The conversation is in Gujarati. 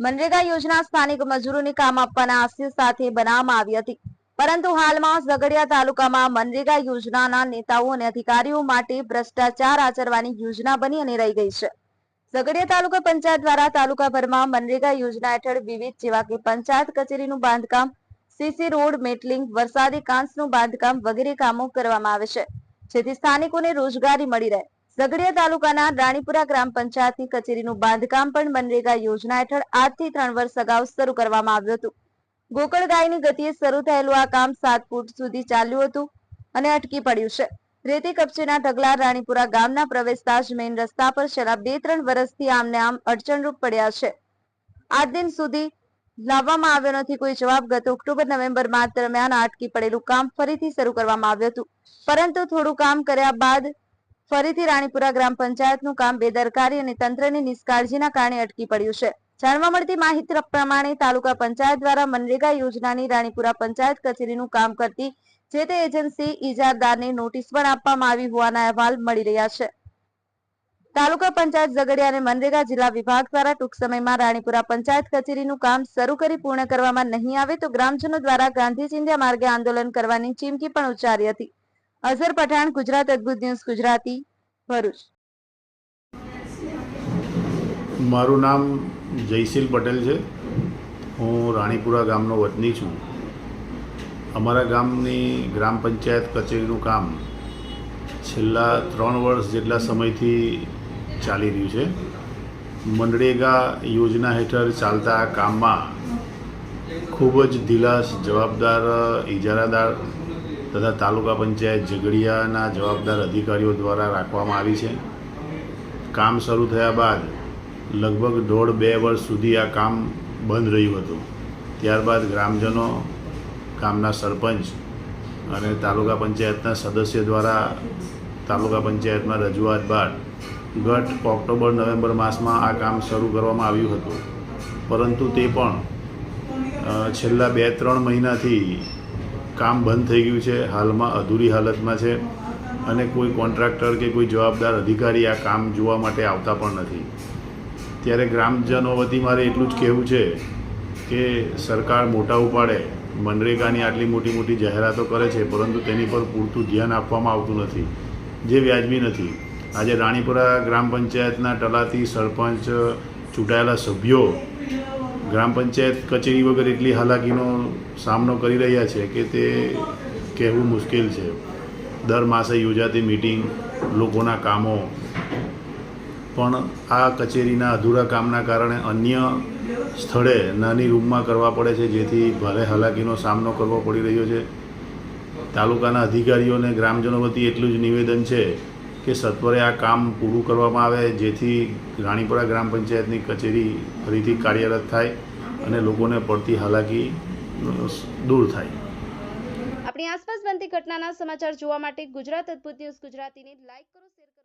મનરેગા યોજના સ્થાનિક મજૂરોને કામ આપવાના આશય સાથે બનાવવામાં આવી હતી, પરંતુ હાલમાં ઝઘડિયા તાલુકામાં મનરેગા યોજનાના નેતાઓ અને અધિકારીઓ માટે ભ્રષ્ટાચાર આચરવાની યોજના બની અને રહી ગઈ છે. ઝઘડિયા તાલુકા પંચાયત દ્વારા તાલુકાભરમાં મનરેગા યોજના હેઠળ વિવિધ જેવા કે પંચાયત કચેરીનું બાંધકામ, સીસી રોડ, મેટલિંગ, વરસાદી કાંસનું બાંધકામ વગેરે કામો કરવામાં આવે છે, જેથી સ્થાનિકોને રોજગારી મળી રહે. ઝઘડિયા તાલુકાના રાણીપુરા ગ્રામ પંચાયતની કચેરીનું બાંધકામ પણ મનરેગા યોજના હેઠળ આજથી 3 વર્ષ અગાઉ શરૂ કરવામાં આવ્યું હતું. ગોકળ ગાયની ગતિએ શરૂ થયેલું આ કામ 7 ફૂટ સુધી ચાલ્યું હતું અને અટકી પડ્યું છે. રેતી કપચીના ઢગલા રાણીપુરા ગામના પ્રવેશતા જ મેઇન રસ્તા પર છેલ્લા 2-3 વર્ષથી આમને આમ અડચણરૂપ પડ્યા છે. આજ દિન સુધી લાવવામાં આવ્યો નથી કોઈ જવાબ. ગત ઓક્ટોબર-નવેમ્બર માસ દરમિયાન અટકી પડેલું કામ ફરીથી શરૂ કરવામાં આવ્યું હતું, પરંતુ થોડું કામ કર્યા બાદ ફરીથી રાણીપુરા ગ્રામ પંચાયતનું કામ બેદરકારી અને તંત્રની નિષ્કાળજીના કારણે અટકી પડ્યું છે. જાણવા મળતી માહિતી પ્રમાણે તાલુકા પંચાયત દ્વારા મનરેગા યોજનાની રાણીપુરા પંચાયત કચેરીનું કામ કરતી જે તે એજન્સી ઇજારદારને નોટિસ પણ આપવામાં આવી હોવાના અહેવાલ મળી રહ્યા છે. તાલુકા પંચાયત ઝઘડિયા અને મનરેગા જિલ્લા વિભાગ દ્વારા ટૂંક સમયમાં રાણીપુરા પંચાયત કચેરીનું કામ શરૂ કરી પૂર્ણ કરવામાં નહીં આવે તો ગ્રામજનો દ્વારા ગાંધી ચિંધ્યા માર્ગે આંદોલન કરવાની ચીમકી પણ ઉચ્ચારી હતી. અઝર પઠાણ, ગુજરાત અદ્ભુત ન્યૂઝ ગુજરાતી, ભરૂચ. મારું નામ જયશીલ પટેલ છે. હું રાણીપુરા ગામનો વતની છું. અમારા ગામની ગ્રામ પંચાયત કચેરીનું કામ છેલ્લા 3 વર્ષ જેટલા સમયથી ચાલી રહ્યું છે. મનરેગા યોજના હેઠળ ચાલતા આ કામમાં ખૂબ જ ઢીલાસ જવાબદાર ઇજારાદાર તથા તાલુકા પંચાયત ઝઘડિયાના જવાબદાર અધિકારીઓ દ્વારા રાખવામાં આવી છે. કામ શરૂ થયા બાદ લગભગ 1.5-2 વર્ષ સુધી આ કામ બંધ રહ્યું હતું. ત્યારબાદ ગ્રામજનો, ગામના સરપંચ અને તાલુકા પંચાયતના સદસ્ય દ્વારા તાલુકા પંચાયતમાં રજૂઆત બાદ ગત ઓક્ટોબર-નવેમ્બર માસમાં આ કામ શરૂ કરવામાં આવ્યું હતું, પરંતુ તે પણ છેલ્લા 2-3 મહિનાથી કામ બંધ થઈ ગયું છે. હાલમાં અધૂરી હાલતમાં છે અને કોઈ કોન્ટ્રાક્ટર કે કોઈ જવાબદાર અધિકારી આ કામ જોવા માટે આવતા પણ નથી. ત્યારે ગ્રામજનો વતી મારે એટલું જ કહેવું છે કે સરકાર મોટા ઉપાડે મનરેગાની આટલી મોટી મોટી જાહેરાતો કરે છે, પરંતુ તેની પર પૂરતું ધ્યાન આપવામાં આવતું નથી, જે વ્યાજબી નથી. આજે રાણીપુરા ગ્રામ પંચાયતના તલાટી, સરપંચ, ચૂંટાયેલા સભ્યો ગ્રામ પંચાયત કચેરી વગર એટલી હાલાકીનો સામનો કરી રહ્યા છે કે તે કહેવું મુશ્કેલ છે. દર માસે યોજાતી મિટિંગ, લોકોના કામો, પણ આ કચેરીના અધૂરા કામના કારણે અન્ય સ્થળે નાની રૂમમાં કરવા પડે છે, જેથી ભારે હાલાકીનો સામનો કરવો પડી રહ્યો છે. તાલુકાના અધિકારીઓને ગ્રામજનો વતી એટલું જ નિવેદન છે કે સત્વરે આ કામ પૂરું કરવામાં આવે, જેથી રાણીપુરા ગ્રામ પંચાયતની કચેરી ફરીથી કાર્યરત થાય અને લોકોને પડતી હાલાકી દૂર થાય. આપણી આસપાસ બનતી ઘટનાના સમાચાર જોવા માટે ગુજરાત અદ્ભુત ન્યૂઝ ગુજરાતીને લાઈક કરો, શેર કરો.